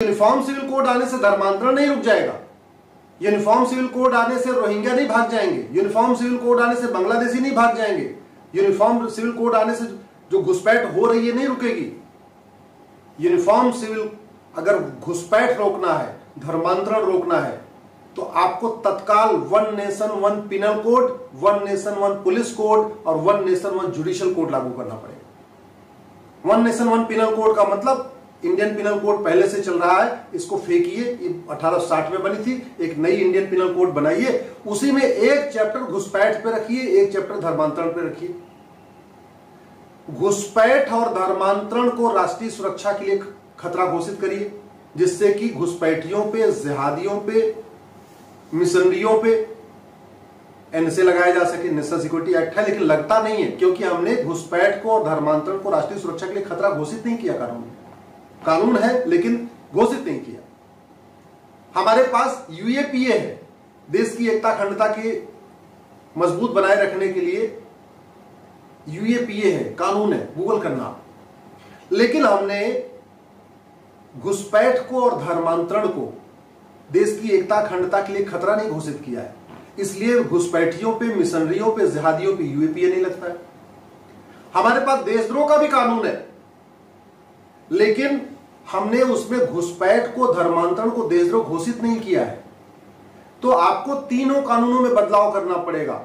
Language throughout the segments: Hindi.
यूनिफॉर्म सिविल कोड आने से धर्मांतरण नहीं रुक जाएगा। यूनिफॉर्म सिविल कोड आने से रोहिंग्या नहीं भाग जाएंगे। यूनिफॉर्म सिविल कोड आने से बांग्लादेशी नहीं भाग जाएंगे। यूनिफॉर्म सिविल कोड आने से जो घुसपैठ हो रही है नहीं रुकेगी। यूनिफॉर्म सिविल अगर घुसपैठ रोकना है, धर्मांतरण रोकना है, तो आपको तत्काल one nation one penal code, one nation one police code और one nation one judicial code लागू करना पड़ेगा। One nation one penal code का मतलब इंडियन पिनल कोड पहले से चल रहा है, इसको फेंकिए, 1860 में बनी थी, एक नई इंडियन पिनल कोड बनाइए, उसी में एक चैप्टर घुसपैठ पे रखिए, एक चैप्टर धर्मांतरण पे रखिए। घुसपैठ और धर्मांतरण को राष्ट्रीय सुरक्षा के लिए खतरा घोषित करिए, जिससे कि घुसपैठियों पे, जिहादियों पे, मिशनरियों पे एनएसए लगाया जा सके। नेशनल सिक्योरिटी एक्ट है, लेकिन लगता नहीं है, क्योंकि हमने घुसपैठ को और धर्मांतरण को राष्ट्रीय सुरक्षा के लिए खतरा घोषित नहीं किया। कानून है लेकिन घोषित नहीं किया। हमारे पास यूएपीए है, देश की एकता अखंडता के मजबूत बनाए रखने के लिए यूएपीए है, कानून है, गूगल करना। लेकिन हमने घुसपैठ को और धर्मांतरण को देश की एकता अखंडता के लिए खतरा नहीं घोषित किया है, इसलिए घुसपैठियों पे, मिशनरियों पे, जिहादियों पे यूएपीए नहीं लगता है। हमारे पास देशद्रोह का भी कानून है, लेकिन हमने उसमें घुसपैठ को, धर्मांतरण को देशद्रोह घोषित नहीं किया है। तो आपको तीनों कानूनों में बदलाव करना पड़ेगा।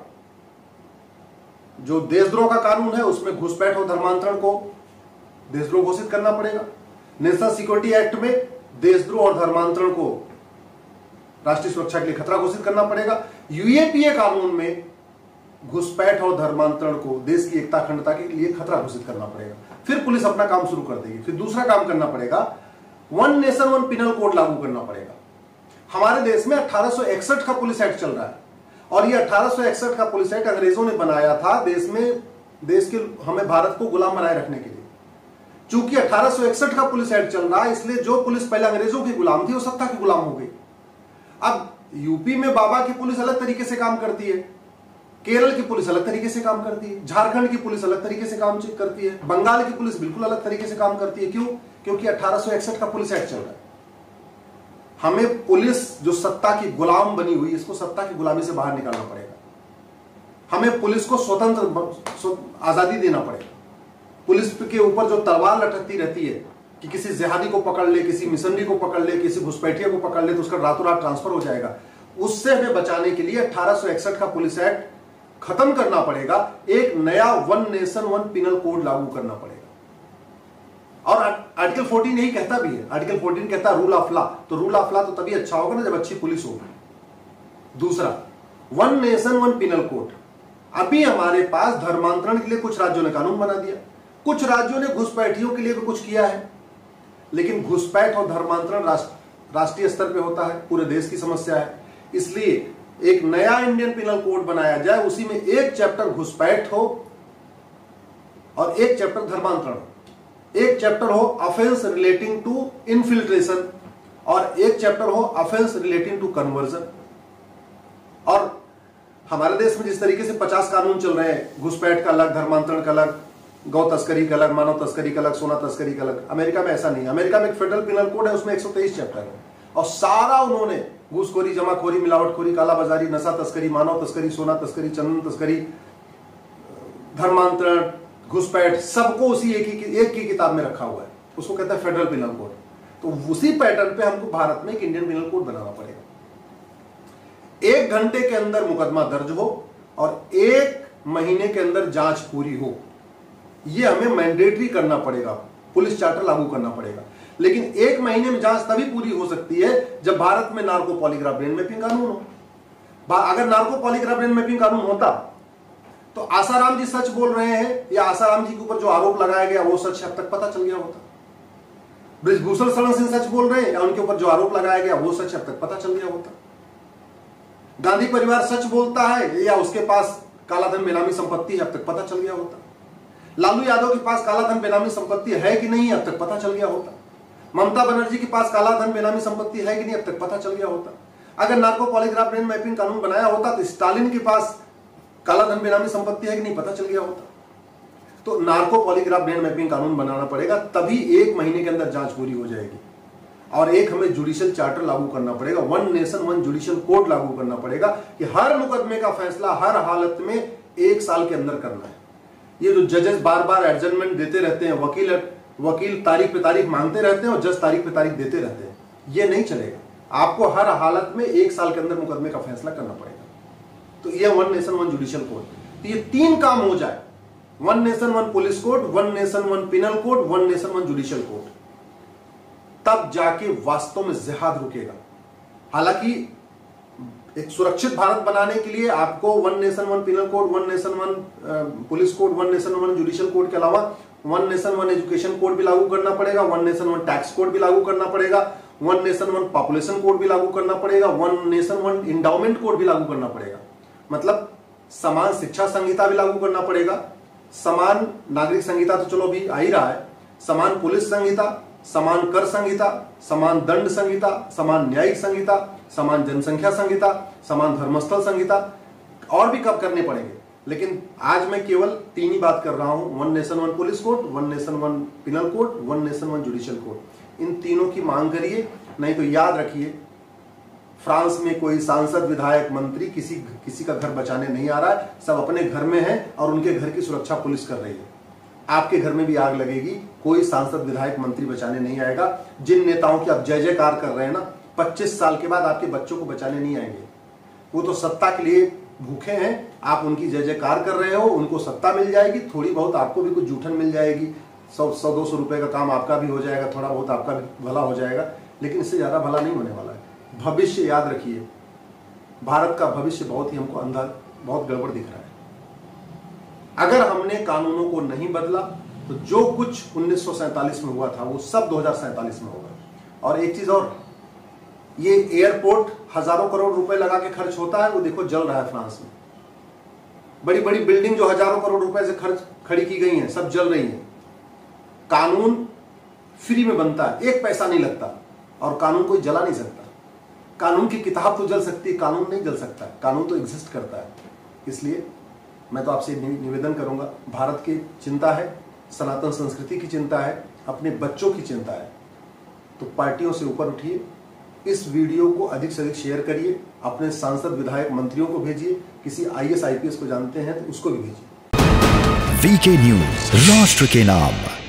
जो देशद्रोह का कानून है उसमें घुसपैठ और धर्मांतरण को देशद्रोह घोषित करना पड़ेगा। नेशनल सिक्योरिटी एक्ट में देशद्रोह और धर्मांतरण को राष्ट्रीय सुरक्षा के लिए खतरा घोषित करना पड़ेगा। यूएपीए कानून में घुसपैठ और धर्मांतरण को देश की एकता अखंडता के लिए खतरा घोषित करना पड़ेगा। फिर पुलिस अपना काम शुरू कर देगी। फिर दूसरा काम करना पड़ेगा, one nation one penal code लागू करना पड़ेगा। हमारे देश में 1861 का पुलिस एक्ट चल रहा है, और ये 1861 का पुलिस एक्ट अंग्रेजों ने बनाया था देश के हमें भारत को गुलाम बनाए रखने के लिए। चूंकि 1861 का पुलिस एक्ट चल रहा है, इसलिए जो पुलिस पहले अंग्रेजों की गुलाम थी वो सत्ता की गुलाम हो गई। अब यूपी में बाबा की पुलिस अलग तरीके से काम करती है, केरल की पुलिस अलग तरीके से काम करती है, झारखंड की पुलिस अलग तरीके से काम करती है, बंगाल की पुलिस बिल्कुल अलग तरीके से काम करती है। क्यों? क्योंकि 1861 का पुलिस एक्ट चल रहा है। हमें पुलिस जो सत्ता की गुलाम बनी हुई, इसको सत्ता की गुलामी से बाहर निकालना पड़ेगा। हमें पुलिस को स्वतंत्र आजादी देना पड़ेगा। पुलिस के ऊपर जो तलवार लटकती रहती है कि किसी जिहादी को पकड़ ले, किसी मिशनरी को पकड़ ले, किसी घुसपैठिया को पकड़ ले तो उसका रातों रात ट्रांसफर हो जाएगा, उससे हमें बचाने के लिए 1861 का पुलिस एक्ट खत्म करना पड़ेगा। एक नया one nation one penal code लागू करना पड़ेगा। और आर्टिकल 14 यही कहता भी है। आर्टिकल 14 कहता है रूल ऑफ लॉ। तो रूल ऑफ लॉ तो तभी अच्छा होगा ना जब अच्छी पुलिस होगी। दूसरा, one nation one penal code. अभी हमारे पास धर्मांतरण के लिए कुछ राज्यों ने कानून बना दिया, कुछ राज्यों ने घुसपैठियों के लिए भी कुछ किया है, लेकिन घुसपैठ और धर्मांतरण राष्ट्रीय स्तर पे होता है, पूरे देश की समस्या है। इसलिए एक नया इंडियन पिनल कोड बनाया जाए, उसी में एक चैप्टर घुसपैठ हो और एक चैप्टर धर्मांतरण, एक चैप्टर हो ऑफेंस रिलेटिंग टू इनफिल्ट्रेशन और एक चैप्टर हो ऑफेंस रिलेटिंग टू कन्वर्जन। और हमारे देश में जिस तरीके से 50 कानून चल रहे हैं, घुसपैठ का अलग, धर्मांतरण का अलग, गौ तस्करी का अलग, मानव तस्करी का अलग, सोना तस्करी का अलग, अमेरिका में ऐसा नहीं। अमेरिका में एक फेडरल पिनल कोड है, उसमें 123 चैप्टर है, और सारा उन्होंने घूसखोरी, जमाखोरी, मिलावटखोरी, कालाबाजारी, नशा तस्करी, मानव तस्करी, सोना तस्करी, चंदन तस्करी, धर्मांतरण, घुसपैठ, सबको उसी एक ही किताब में रखा हुआ है। उसको कहता है फेडरल पिनल कोड। तो उसी पैटर्न पे हमको भारत में एक इंडियन पिनल कोड बनाना पड़ेगा। 1 घंटे के अंदर मुकदमा दर्ज हो और 1 महीने के अंदर जांच पूरी हो, यह हमें मैंडेटरी करना पड़ेगा, पुलिस चार्टर लागू करना पड़ेगा। लेकिन 1 महीने में जांच तभी पूरी हो सकती है जब भारत में नार्को पॉलीग्राफ ब्रेन मैपिंग कानून हो। अगर नार्को पॉलीग्राफ ब्रेन मैपिंग कानून होता तो आसाराम जी सच बोल रहे हैं या आसाराम जी के ऊपर जो आरोप लगाया गया वो सच अब तक पता चल गया होता। बृजभूषण शरण सिंह सच बोल रहे हैं या उनके ऊपर जो आरोप लगाया गया वो सच अब तक पता चल गया होता। गांधी परिवार सच बोलता है या उसके पास कालाधन बेनामी संपत्ति है अब तक पता चल गया होता। लालू यादव के पास कालाधन बेनामी संपत्ति है कि नहीं अब तक पता चल गया होता। ममता बनर्जी के पास कालाधन बेनामी संपत्ति है कि नहीं अब तक पता चल गया होता। अगर नार्को पॉलीग्राफ ब्रेन मैपिंग कानून बनाया होता तो स्टालिन के पास कालाधन बेनामी संपत्ति है कि नहीं पता चल गया होता। तो नार्को पॉलीग्राफ ब्रेन मैपिंग कानून बनाना पड़ेगा, तभी 1 महीने के अंदर जांच पूरी हो जाएगी। और एक हमें जुडिशियल चार्टर लागू करना पड़ेगा, one nation one judicial code लागू करना पड़ेगा कि हर मुकदमे का फैसला हर हालत में 1 साल के अंदर करना है। ये जो जजेस बार बार एडजर्नमेंट देते रहते हैं, वकील तारीख पे तारीख मांगते रहते हैं और जज तारीख पे तारीख देते रहते हैं, ये नहीं चलेगा। आपको हर हालत में 1 साल के अंदर मुकदमे का फैसला करना पड़ेगा। तो ये one nation one judicial code, तो ये 3 काम हो जाए, one nation one police code, one nation one penal code, one nation one judicial code, तब जाके वास्तव में जिहाद रुकेगा। हालांकि एक सुरक्षित भारत बनाने के लिए आपको one nation one penal code, one nation one police code, one nation one judicial code के अलावा one nation one education code भी लागू करना पड़ेगा, one nation one tax code भी लागू करना पड़ेगा, one nation one population code भी लागू करना पड़ेगा, one nation one endowment code भी लागू करना पड़ेगा। मतलब समान शिक्षा संहिता भी लागू करना पड़ेगा, समान नागरिक संहिता तो चलो अभी आ ही रहा है, समान पुलिस संहिता, समान कर संहिता, समान दंड संहिता, समान न्यायिक संहिता, समान जनसंख्या संहिता, समान धर्मस्थल संहिता, और भी कब करने पड़ेंगे। लेकिन आज मैं केवल 3 ही बात कर रहा हूं, one nation one police code, one nation one penal code, one nation one judicial code. इन तीनों की मांग करिए, नहीं तो याद रखिए फ्रांस में कोई सांसद विधायक मंत्री किसी का घर बचाने नहीं आ रहा है, सब अपने घर में है और उनके घर की सुरक्षा पुलिस कर रही है। आपके घर में भी आग लगेगी, कोई सांसद विधायक मंत्री बचाने नहीं आएगा। जिन नेताओं की आप जय जयकार कर रहे हैं ना, 25 साल के बाद आपके बच्चों को बचाने नहीं आएंगे। वो तो सत्ता के लिए भूखे हैं, आप उनकी जय जयकार कर रहे हो, उनको सत्ता मिल जाएगी, थोड़ी बहुत आपको भी कुछ जूठन मिल जाएगी, 100-200 रुपए का काम आपका भी हो जाएगा, थोड़ा बहुत आपका भी भला हो जाएगा, लेकिन इससे ज्यादा भला नहीं होने वाला है। भविष्य याद रखिए, भारत का भविष्य बहुत ही हमको अंधा, बहुत गड़बड़ दिख रहा है। अगर हमने कानूनों को नहीं बदला तो जो कुछ 1947 में हुआ था वो सब 2047 में होगा। और एक चीज और, ये एयरपोर्ट हजारों करोड़ रुपए लगा के खर्च होता है, वो देखो जल रहा है फ्रांस में। बड़ी बड़ी बिल्डिंग जो हजारों करोड़ रुपए से खड़ी की गई हैं, सब जल रही हैं। कानून फ्री में बनता है, 1 पैसा नहीं लगता, और कानून कोई जला नहीं सकता। कानून की किताब तो जल सकती है, कानून नहीं जल सकता। कानून तो एग्जिस्ट करता है। इसलिए मैं तो आपसे निवेदन करूंगा, भारत की चिंता है, सनातन संस्कृति की चिंता है, अपने बच्चों की चिंता है, तो पार्टियों से ऊपर उठिए। इस वीडियो को अधिक से अधिक शेयर करिए, अपने सांसद विधायक मंत्रियों को भेजिए, किसी IAS IPS को जानते हैं तो उसको भी भेजिए। VK न्यूज, राष्ट्र के नाम।